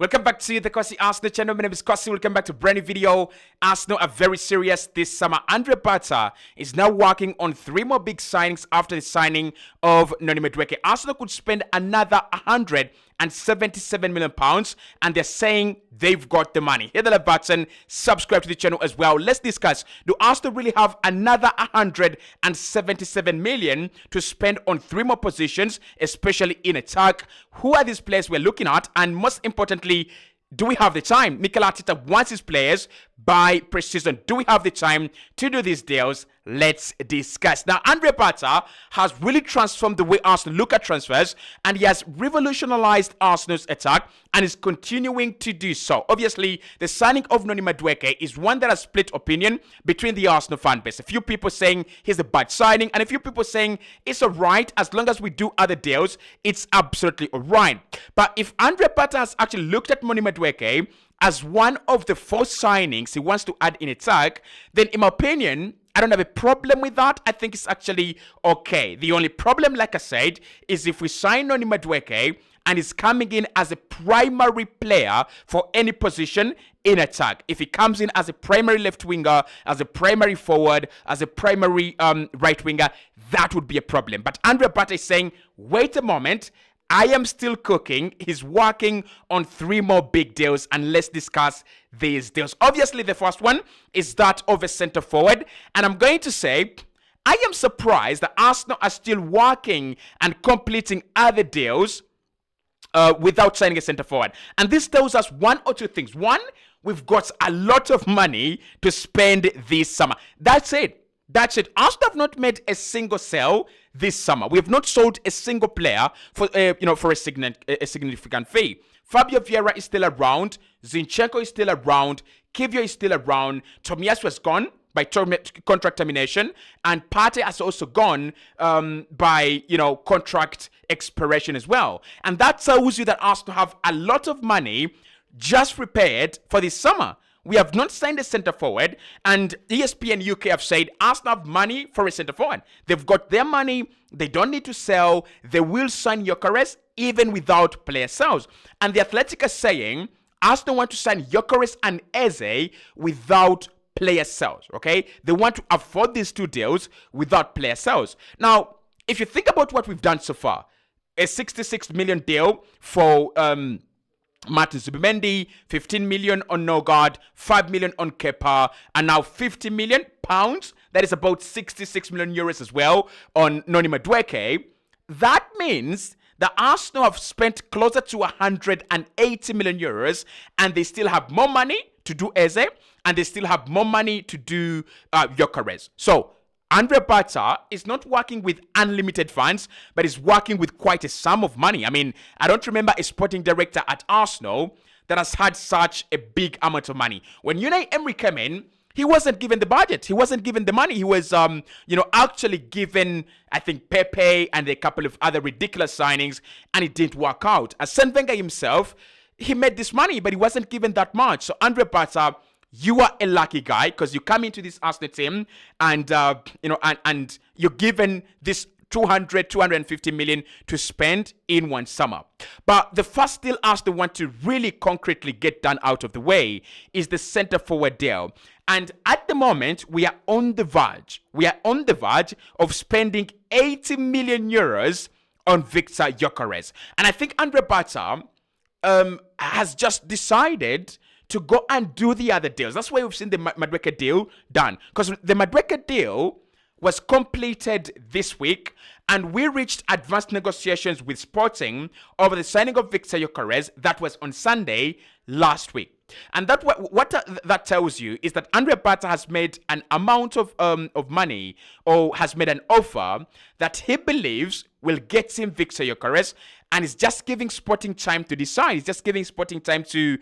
Welcome back to the Cossy Arsenal channel. My name is Cossy. Welcome back to a brand new video. Arsenal are very serious this summer. Andre Bata is now working on 3 more big signings after the signing of Noni Madueke. Arsenal could spend another £177 million, and they're saying they've got the money. Hit the like button, subscribe to the channel as well. Let's discuss, do Arsenal really have another £177 million to spend on 3 more positions, especially in attack? Who are these players we're looking at? And most importantly, do we have the time? Mikel Arteta wants his players by pre-season. Do we have the time to do these deals? Let's discuss. Now, Andre Bata has really transformed the way Arsenal look at transfers, and he has revolutionized Arsenal's attack and is continuing to do so. Obviously, the signing of Noni Madueke is one that has split opinion between the Arsenal fan base. A few people saying he's a bad signing, and a few people saying it's all right as long as we do other deals. It's absolutely all right. But if Andre Bata has actually looked at Noni Madueke as one of the 4 signings he wants to add in attack, then in my opinion, I don't have a problem with that. I think it's actually okay. The only problem, like I said, is if we sign Noni Madueke and he's coming in as a primary player for any position in attack. If he comes in as a primary left winger, as a primary forward, as a primary right winger, that would be a problem. But Andre Bata is saying, wait a moment, I am still cooking. He's working on 3 more big deals, and let's discuss these deals. Obviously, the first one is that of a center forward, and I'm going to say I am surprised that Arsenal are still working and completing other deals without signing a center forward. And this tells us 1 or 2 things. 1, we've got a lot of money to spend this summer. That's it. That's it. Arsenal have not made a single sale this summer. We have not sold a single player for for a significant fee. Fabio Vieira is still around. Zinchenko is still around. Kivio is still around. Tomiyasu was gone by contract termination, and Partey has also gone by contract expiration as well. And that tells you that Arsenal have a lot of money just prepared for this summer. We have not signed a centre forward, and ESPN UK have said Arsenal have money for a centre forward. They've got their money. They don't need to sell. They will sign Gyokerez even without player sales. And the Athletic are saying Arsenal want to sign Gyokerez and Eze without player sales. Okay, they want to afford these 2 deals without player sales. Now, if you think about what we've done so far, a 66 million deal for Martin Zubimendi, 15 million on Nogard, 5 million on Kepa, and now 50 million pounds. That is about 66 million euros as well on Noni Madueke. That means that Arsenal have spent closer to 180 million euros, and they still have more money to do Eze, and they still have more money to do Gyokerez. So Andre Bata is not working with unlimited funds, but is working with quite a sum of money. I mean, I don't remember a sporting director at Arsenal that has had such a big amount of money. When Unai Emery came in, he wasn't given the budget. He wasn't given the money. He was, actually given, I think, Pepe and a couple of other ridiculous signings, and it didn't work out. Arsene Wenger himself, he made this money, but he wasn't given that much. So Andre Bata, you are a lucky guy because you come into this Arsenal team and and you're given this 250 million to spend in 1 summer. But the first deal Arsenal want to really concretely get done out of the way is the center forward deal. And at the moment, we are on the verge. We are on the verge of spending 80 million euros on Victor Gyökeres. And I think Andre Bata has just decided to go and do the other deals. That's why we've seen the Madueke deal done. Because the Madueke deal was completed this week, and we reached advanced negotiations with Sporting over the signing of Victor Gyökeres. That was on Sunday last week. And that what that tells you is that Andre Bata has made an amount of money, or has made an offer that he believes will get him Victor Gyökeres, and is just giving Sporting time to decide. He's just giving Sporting time to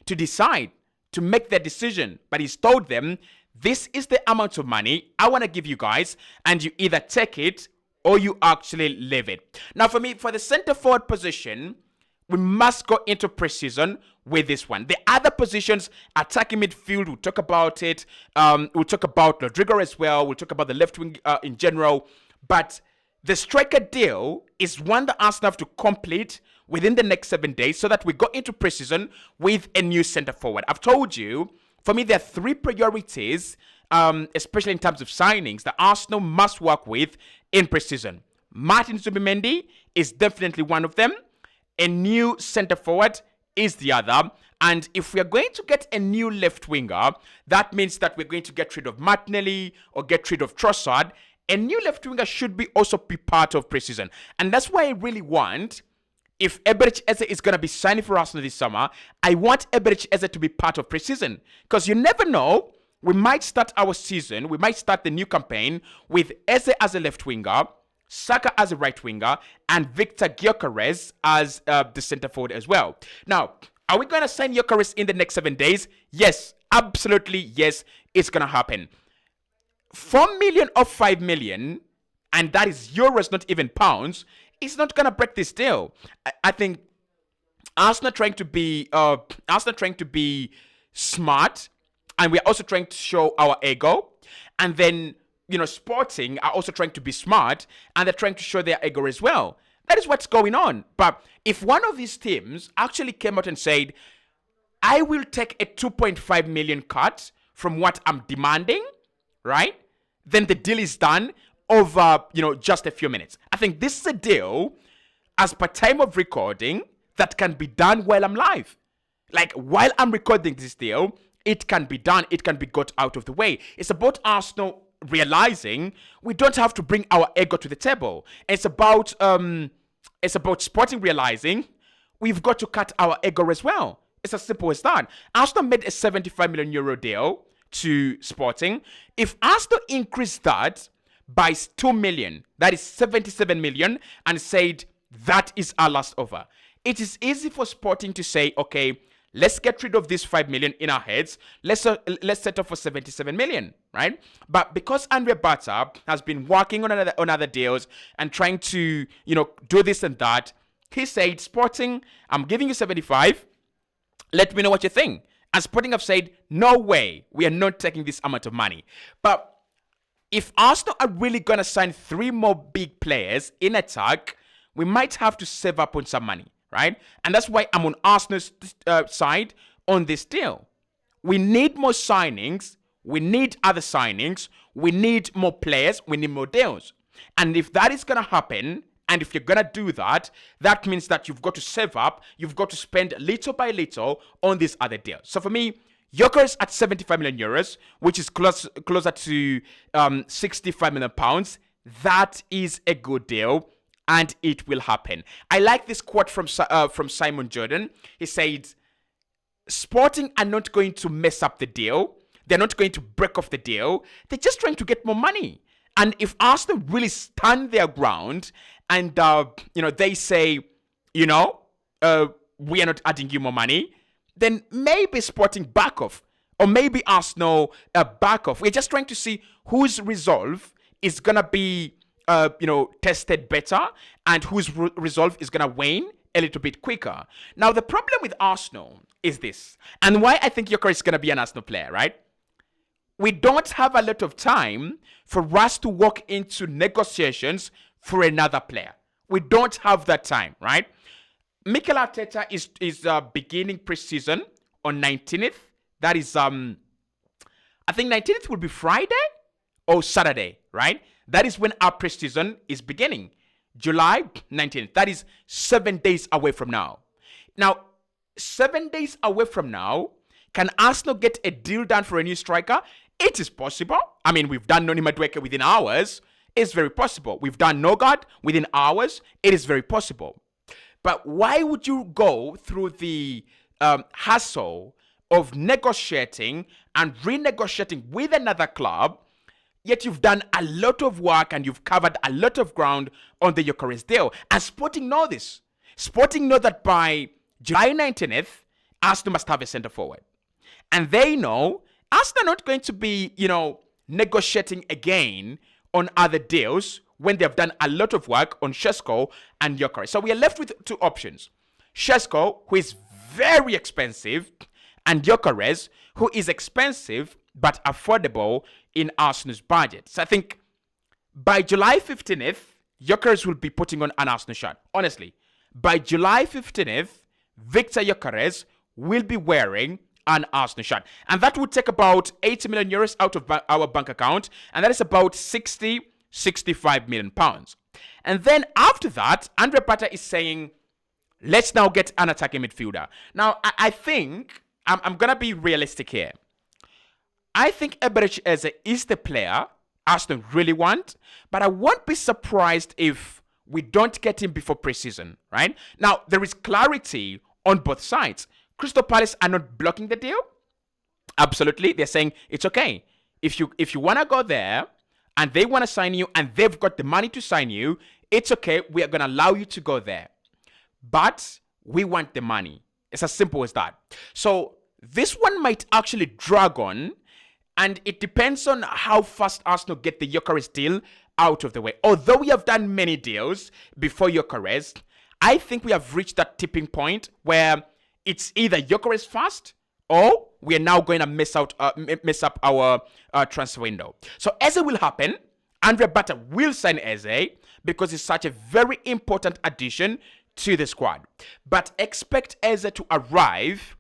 decide, to make their decision. But he's told them, this is the amount of money I want to give you guys, and you either take it or you actually leave it. Now, for me, for the center forward position, we must go into preseason with this one. The other positions, attacking midfield, we'll talk about it. We'll talk about Rodrigo as well. We'll talk about the left wing in general. But the striker deal is one that Arsenal have to complete within the next 7 days so that we go into preseason with a new center forward. I've told you, for me, there are three priorities, especially in terms of signings, that Arsenal must work with in preseason. Martin Zubimendi is definitely one of them. A new center forward is the other. And if we are going to get a new left winger, that means that we're going to get rid of Martinelli or get rid of Trossard. A new left winger should be also be part of preseason. And that's why I really want, if Eberechi Eze is going to be signing for Arsenal this summer, I want Eberechi Eze to be part of preseason. Because you never know, we might start our season, we might start the new campaign with Eze as a left winger, Saka as a right winger, and Victor Gyökeres as the center forward as well. Now, are we going to sign Gyokerez in the next 7 days? Yes, absolutely yes, it's going to happen. 4 million or 5 million, and that is euros, not even pounds, is not going to break this deal. I think Arsenal trying to be smart, and we're also trying to show our ego. And then, Sporting are also trying to be smart, and they're trying to show their ego as well. That is what's going on. But if one of these teams actually came out and said, I will take a 2.5 million cut from what I'm demanding, right? Then the deal is done over, just a few minutes. I think this is a deal, as per time of recording, that can be done while I'm live. Like, while I'm recording this deal, it can be done. It can be got out of the way. It's about Arsenal realizing we don't have to bring our ego to the table. It's about Sporting realizing we've got to cut our ego as well. It's as simple as that. Arsenal made a 75 million euro deal to Sporting. If Arsenal increased that by 2 million, that is 77 million, and said that is our last offer, it is easy for Sporting to say, okay, let's get rid of this 5 million in our heads. Let's set up for 77 million, right? But because Andre Bata has been working on other deals and trying to, do this and that, he said, Sporting, I'm giving you 75. Let me know what you think. And Sporting have said, no way, we are not taking this amount of money. But if Arsenal are really going to sign 3 more big players in attack, we might have to save up on some money, right? And that's why I'm on Arsenal's side on this deal. We need more signings. We need other signings. We need more players. We need more deals. And if that is going to happen, and if you're going to do that, that means that you've got to save up. You've got to spend little by little on these other deals. So for me, Gyokerez at 75 million euros, which is closer to 65 million pounds, that is a good deal. And it will happen. I like this quote from Simon Jordan. He said, Sporting are not going to mess up the deal. They're not going to break off the deal. They're just trying to get more money. And if Arsenal really stand their ground and, they say, we are not adding you more money, then maybe Sporting back off. Or maybe Arsenal back off. We're just trying to see whose resolve is going to be tested better and whose resolve is going to wane a little bit quicker. Now, the problem with Arsenal is this, and why I think Gyokerez is going to be an Arsenal player, right? We don't have a lot of time for us to walk into negotiations for another player. We don't have that time, right? Mikel Arteta is beginning preseason on 19th. That is, I think 19th will be Friday or Saturday, right? That is when our preseason is beginning. July 19th. That is 7 days away from now. Now, 7 days away from now, can Arsenal get a deal done for a new striker? It is possible. I mean, we've done Noni Madueke within hours. It's very possible. We've done Nogard within hours. It is very possible. But why would you go through the hassle of negotiating and renegotiating with another club, yet you've done a lot of work and you've covered a lot of ground on the Gyokerez deal? And Sporting know this. Sporting know that by July 19th, Arsenal must have a centre forward. And they know Arsenal are not going to be, negotiating again on other deals when they've done a lot of work on Šeško and Gyokerez. So we are left with 2 options. Šeško, who is very expensive, and Gyokerez, who is expensive but affordable in Arsenal's budget. So I think by July 15th, Gyokerez will be putting on an Arsenal shirt. Honestly, by July 15th, Victor Gyökeres will be wearing an Arsenal shirt. And that would take about 80 million euros out of our bank account. And that is about 65 million pounds. And then after that, Andre Pata is saying, let's now get an attacking midfielder. Now, I think, I'm going to be realistic here. I think Eberechi Eze is the player Arsenal really want, but I won't be surprised if we don't get him before preseason, right? Now, there is clarity on both sides. Crystal Palace are not blocking the deal. Absolutely. They're saying it's okay. If you want to go there and they want to sign you and they've got the money to sign you, it's okay. We are going to allow you to go there. But we want the money. It's as simple as that. So this one might actually drag on, and it depends on how fast Arsenal get the Gyokerez deal out of the way. Although we have done many deals before Gyokerez, I think we have reached that tipping point where it's either Gyokerez fast or we are now going to mess up our transfer window. So Eze will happen. Andre Bata will sign Eze because it's such a very important addition to the squad. But expect Eze to arrive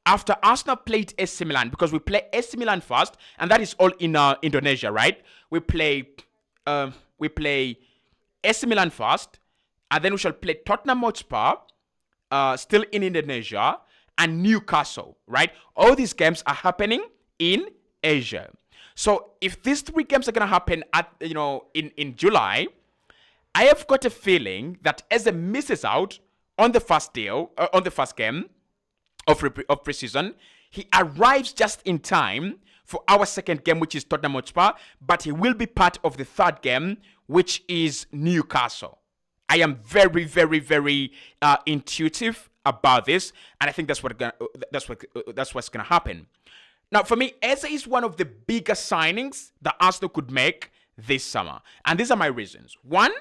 after Arsenal played AC Milan, because we play AC Milan first, and that is all in Indonesia, right? We play AC Milan first, and then we shall play Tottenham Hotspur, still in Indonesia, and Newcastle, right? All these games are happening in Asia. So if these 3 games are gonna happen in July, I have got a feeling that Eze misses out on the first deal, on the first game of preseason. He arrives just in time for our second game, which is Tottenham Hotspur, but he will be part of the third game, which is Newcastle. I am very, very, very intuitive about this, and I think that's what's gonna happen. Now, for me, Eze is one of the biggest signings that Arsenal could make this summer, and these are my reasons. One,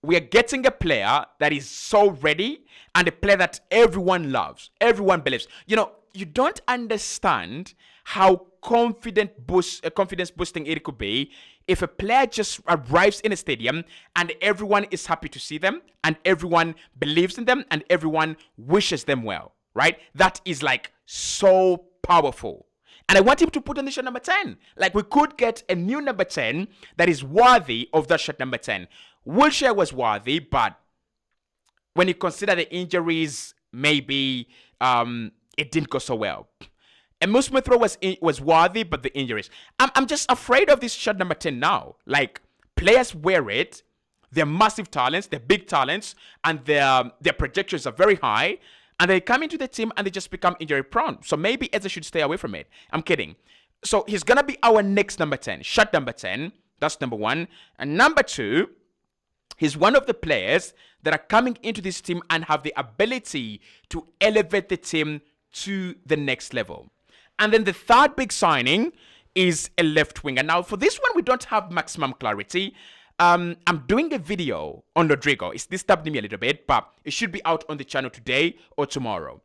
we are getting a player that is so ready and a player that everyone loves, everyone believes. You don't understand how confidence boosting it could be if a player just arrives in a stadium and everyone is happy to see them and everyone believes in them and everyone wishes them well, right? That is like so powerful. And I want him to put on the shirt number 10. Like, we could get a new number 10 that is worthy of that shirt number 10. Wilshere was worthy, but when you consider the injuries, maybe it didn't go so well. And Smith Rowe was worthy, but the injuries. I'm just afraid of this shirt number 10 now. Like, players wear it. They're massive talents. They're big talents. And their projections are very high. And they come into the team and they just become injury prone. So maybe Eze should stay away from it. I'm kidding. So he's going to be our next number 10. Shirt number 10. That's number 1. And number 2, he's one of the players that are coming into this team and have the ability to elevate the team to the next level. And then the third big signing is a left winger. Now, for this one, we don't have maximum clarity. I'm doing a video on Rodrigo. It's disturbed me a little bit, but it should be out on the channel today or tomorrow.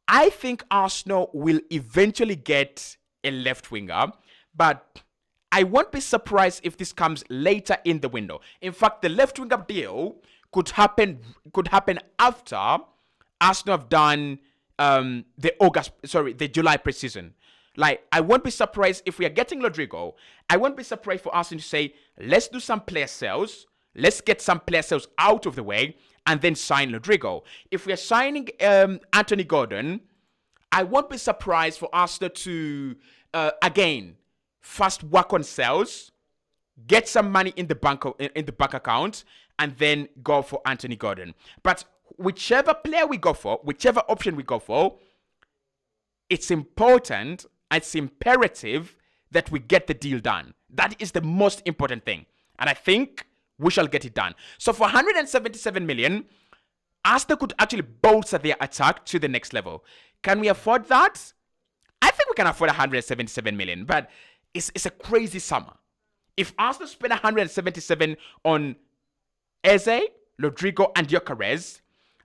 I think Arsenal will eventually get a left winger, but I won't be surprised if this comes later in the window. In fact, the left winger deal could happen after Arsenal have done the July preseason. Like, I won't be surprised if we are getting Rodrigo. I won't be surprised for Arsenal to say, let's do some player sales. Let's get some player sales out of the way and then sign Rodrigo. If we are signing Anthony Gordon, I won't be surprised for Arsenal to, again, first work on sales, get some money in the bank account, and then go for Anthony Gordon. But whichever player we go for, whichever option we go for, it's important, it's imperative that we get the deal done. That is the most important thing. And I think we shall get it done. So for 177 million, Arsenal could actually bolster their attack to the next level. Can we afford that? I think we can afford 177 million, but it's a crazy summer. If Arsenal spend 177 on Eze, Rodrigo, and Gyokerez,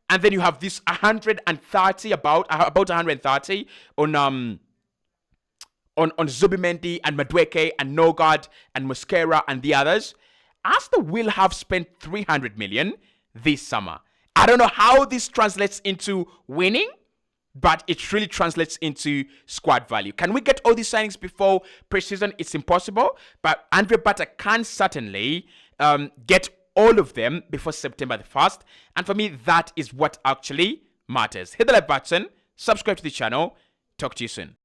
and then you have this 130, about 130 on Zubimendi and Madueke and Nogard and Mosquera and the others, Arsenal will have spent 300 million. this summer. I don't know how this translates into winning, but it really translates into squad value. Can we get all these signings before preseason? It's impossible, but Andre Bata can certainly get all of them before September the 1st. And for me, that is what actually matters. Hit the like button, subscribe to the channel. Talk to you soon.